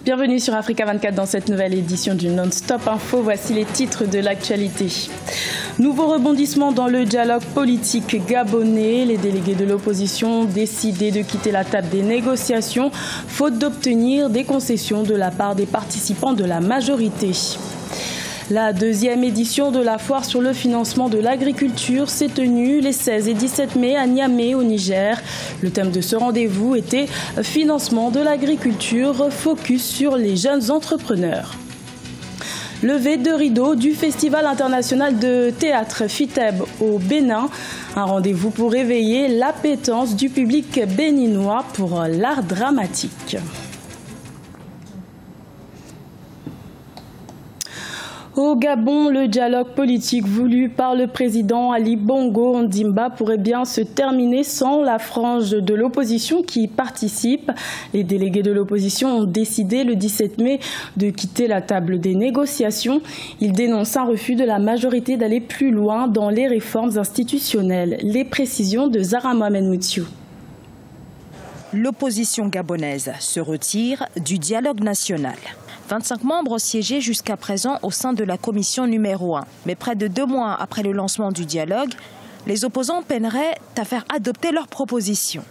Bienvenue sur Africa 24 dans cette nouvelle édition du Non-Stop Info. Voici les titres de l'actualité. Nouveau rebondissement dans le dialogue politique gabonais. Les délégués de l'opposition ont décidé de quitter la table des négociations, faute d'obtenir des concessions de la part des participants de la majorité. La deuxième édition de la foire sur le financement de l'agriculture s'est tenue les 16 et 17 mai à Niamey au Niger. Le thème de ce rendez-vous était « Financement de l'agriculture, focus sur les jeunes entrepreneurs ». Levée de rideau du Festival international de théâtre FITEB au Bénin. Un rendez-vous pour réveiller l'appétence du public béninois pour l'art dramatique. Au Gabon, le dialogue politique voulu par le président Ali Bongo Ondimba pourrait bien se terminer sans la frange de l'opposition qui y participe. Les délégués de l'opposition ont décidé le 17 mai de quitter la table des négociations. Ils dénoncent un refus de la majorité d'aller plus loin dans les réformes institutionnelles. Les précisions de Zara Mohamed Moutiou. L'opposition gabonaise se retire du dialogue national. 25 membres siégeaient jusqu'à présent au sein de la commission numéro 1. Mais près de 2 mois après le lancement du dialogue, les opposants peineraient à faire adopter leurs propositions.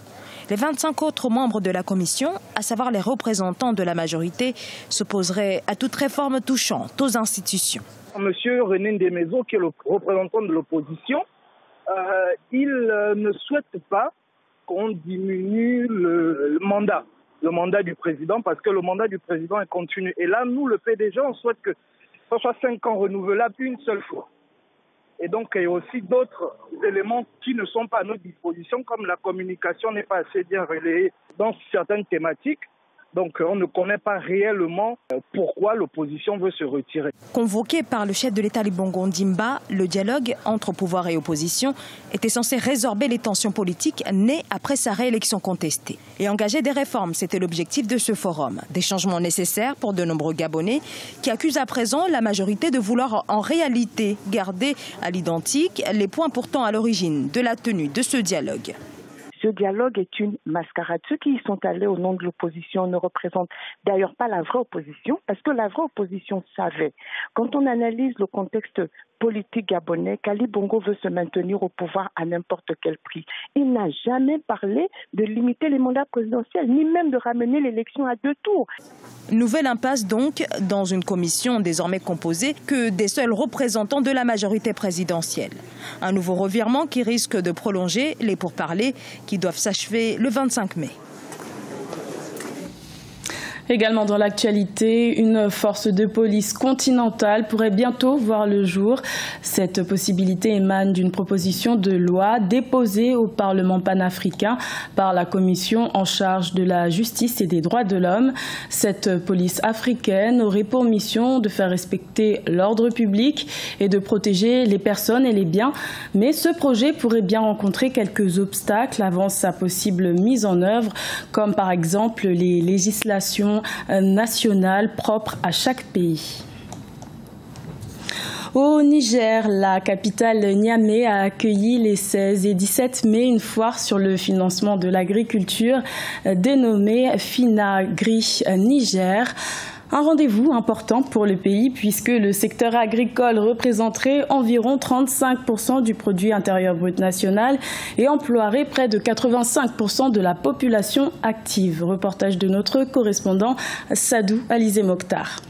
Les 25 autres membres de la commission, à savoir les représentants de la majorité, s'opposeraient à toute réforme touchant aux institutions. Monsieur René Ndemaison, qui est le représentant de l'opposition, il ne souhaite pas qu'on diminue le mandat du président, parce que le mandat du président est continu. Et là, nous, le PDG, on souhaite que ce soit 5 ans renouvelables une seule fois. Et donc, il y a aussi d'autres éléments qui ne sont pas à notre disposition, comme la communication n'est pas assez bien relayée dans certaines thématiques. Donc, on ne connaît pas réellement pourquoi l'opposition veut se retirer. Convoqué par le chef de l'État Ali Bongo Ondimba, le dialogue entre pouvoir et opposition était censé résorber les tensions politiques nées après sa réélection contestée. Et engager des réformes, c'était l'objectif de ce forum. Des changements nécessaires pour de nombreux Gabonais qui accusent à présent la majorité de vouloir en réalité garder à l'identique les points pourtant à l'origine de la tenue de ce dialogue. Ce dialogue est une mascarade. Ceux qui y sont allés au nom de l'opposition ne représentent d'ailleurs pas la vraie opposition, parce que la vraie opposition savait. Quand on analyse le contexte politique gabonais, qu'Ali Bongo veut se maintenir au pouvoir à n'importe quel prix. Il n'a jamais parlé de limiter les mandats présidentiels, ni même de ramener l'élection à 2 tours. Nouvelle impasse donc dans une commission désormais composée que des seuls représentants de la majorité présidentielle. Un nouveau revirement qui risque de prolonger les pourparlers qui doivent s'achever le 25 mai. Également dans l'actualité, une force de police continentale pourrait bientôt voir le jour. Cette possibilité émane d'une proposition de loi déposée au Parlement panafricain par la Commission en charge de la justice et des droits de l'homme. Cette police africaine aurait pour mission de faire respecter l'ordre public et de protéger les personnes et les biens. Mais ce projet pourrait bien rencontrer quelques obstacles avant sa possible mise en œuvre, comme par exemple les législations nationale propre à chaque pays. Au Niger, la capitale Niamey a accueilli les 16 et 17 mai une foire sur le financement de l'agriculture dénommée Finagri Niger. Un rendez-vous important pour le pays puisque le secteur agricole représenterait environ 35% du produit intérieur brut national et emploierait près de 85% de la population active. Reportage de notre correspondant Sadou Alizé Mokhtar.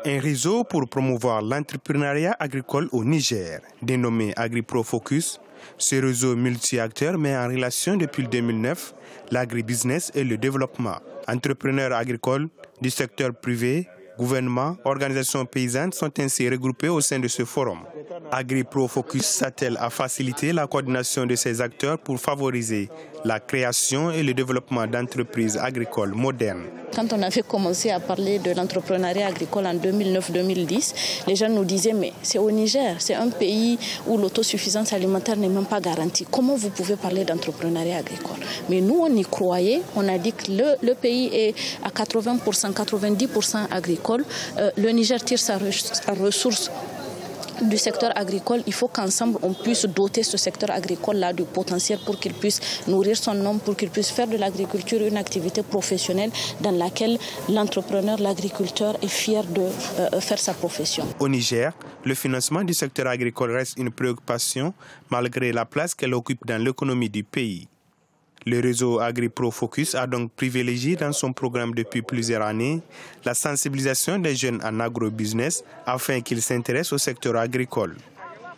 Un réseau pour promouvoir l'entrepreneuriat agricole au Niger, dénommé AgriProFocus. Ce réseau multi-acteurs met en relation depuis 2009 l'agribusiness et le développement. Entrepreneurs agricoles du secteur privé, gouvernement, organisations paysannes sont ainsi regroupés au sein de ce forum. AgriProFocus s'attelle à faciliter la coordination de ces acteurs pour favoriser la création et le développement d'entreprises agricoles modernes. Quand on avait commencé à parler de l'entrepreneuriat agricole en 2009-2010, les gens nous disaient mais c'est au Niger, c'est un pays où l'autosuffisance alimentaire n'est même pas garantie. Comment vous pouvez parler d'entrepreneuriat agricole? Mais nous on y croyait, on a dit que le pays est à 80%, 90% agricole. Le Niger tire sa ressource du secteur agricole, il faut qu'ensemble on puisse doter ce secteur agricole-là du potentiel pour qu'il puisse nourrir son homme, pour qu'il puisse faire de l'agriculture une activité professionnelle dans laquelle l'entrepreneur, l'agriculteur est fier de faire sa profession. Au Niger, le financement du secteur agricole reste une préoccupation malgré la place qu'elle occupe dans l'économie du pays. Le réseau AgriPro-Focus a donc privilégié dans son programme depuis plusieurs années la sensibilisation des jeunes en agrobusiness afin qu'ils s'intéressent au secteur agricole.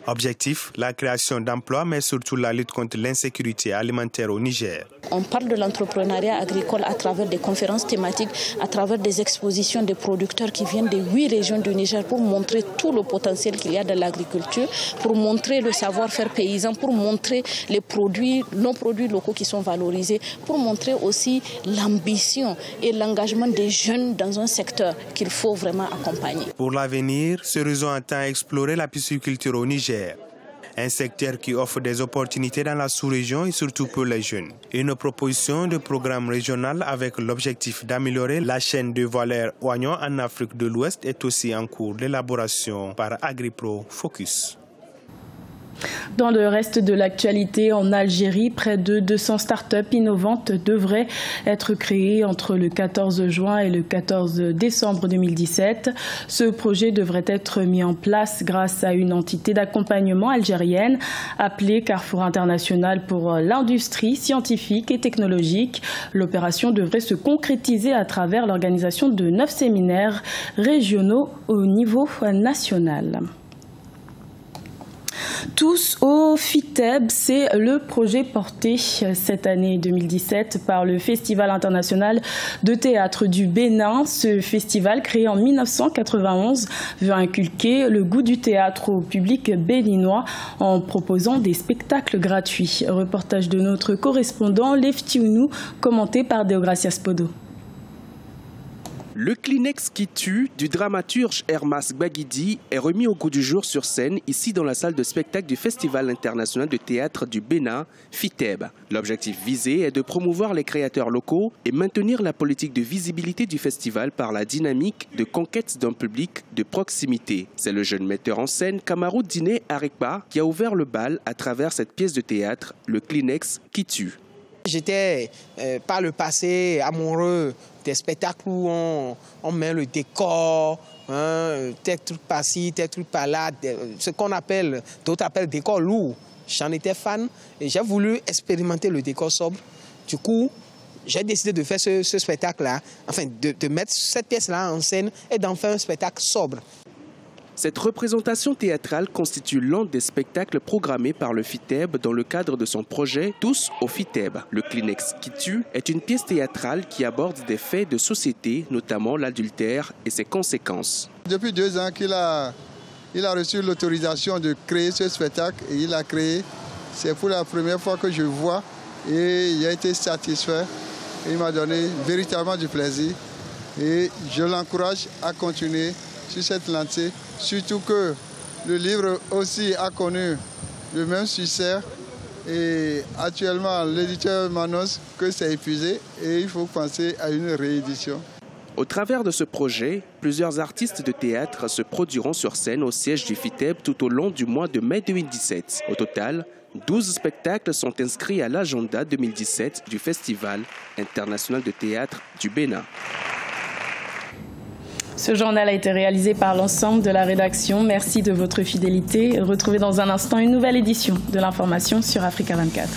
Objectif, la création d'emplois, mais surtout la lutte contre l'insécurité alimentaire au Niger. On parle de l'entrepreneuriat agricole à travers des conférences thématiques, à travers des expositions des producteurs qui viennent des 8 régions du Niger pour montrer tout le potentiel qu'il y a dans l'agriculture, pour montrer le savoir-faire paysan, pour montrer les produits, nos produits locaux qui sont valorisés, pour montrer aussi l'ambition et l'engagement des jeunes dans un secteur qu'il faut vraiment accompagner. Pour l'avenir, ce réseau entend explorer la pisciculture au Niger. Un secteur qui offre des opportunités dans la sous-région et surtout pour les jeunes. Une proposition de programme régional avec l'objectif d'améliorer la chaîne de valeur oignon en Afrique de l'Ouest est aussi en cours d'élaboration par AgriPro-Focus. Dans le reste de l'actualité, en Algérie, près de 200 startups innovantes devraient être créées entre le 14 juin et le 14 décembre 2017. Ce projet devrait être mis en place grâce à une entité d'accompagnement algérienne appelée Carrefour International pour l'industrie scientifique et technologique. L'opération devrait se concrétiser à travers l'organisation de 9 séminaires régionaux au niveau national. Tous au FITEB, c'est le projet porté cette année 2017 par le Festival international de théâtre du Bénin. Ce festival, créé en 1991, veut inculquer le goût du théâtre au public béninois en proposant des spectacles gratuits. Reportage de notre correspondant Leftiounou, commenté par Deogracias Podo. Le Kleenex qui tue du dramaturge Hermas Gbagidi est remis au goût du jour sur scène, ici dans la salle de spectacle du Festival international de théâtre du Bénin, FITEB. L'objectif visé est de promouvoir les créateurs locaux et maintenir la politique de visibilité du festival par la dynamique de conquête d'un public de proximité. C'est le jeune metteur en scène Kamarou Diné Arekba qui a ouvert le bal à travers cette pièce de théâtre, le Kleenex qui tue. J'étais par le passé amoureux des spectacles où on met le décor, tel truc par-ci, tel truc par-là, ce qu'on appelle, d'autres appellent décor lourd. J'en étais fan et j'ai voulu expérimenter le décor sobre. Du coup, j'ai décidé de faire ce spectacle-là, enfin de mettre cette pièce-là en scène et d'en faire un spectacle sobre. Cette représentation théâtrale constitue l'un des spectacles programmés par le FITEB dans le cadre de son projet Tous au FITEB. Le Kleenex qui tue est une pièce théâtrale qui aborde des faits de société, notamment l'adultère et ses conséquences. Depuis 2 ans qu'il a reçu l'autorisation de créer ce spectacle et il l'a créé. C'est pour la première fois que je vois et il a été satisfait. Il m'a donné véritablement du plaisir et je l'encourage à continuer sur cette lancée, surtout que le livre aussi a connu le même succès et actuellement l'éditeur m'annonce que c'est épuisé et il faut penser à une réédition. Au travers de ce projet, plusieurs artistes de théâtre se produiront sur scène au siège du FITEB tout au long du mois de mai 2017. Au total, 12 spectacles sont inscrits à l'agenda 2017 du Festival international de théâtre du Bénin. Ce journal a été réalisé par l'ensemble de la rédaction. Merci de votre fidélité. Retrouvez dans un instant une nouvelle édition de l'information sur Africa 24.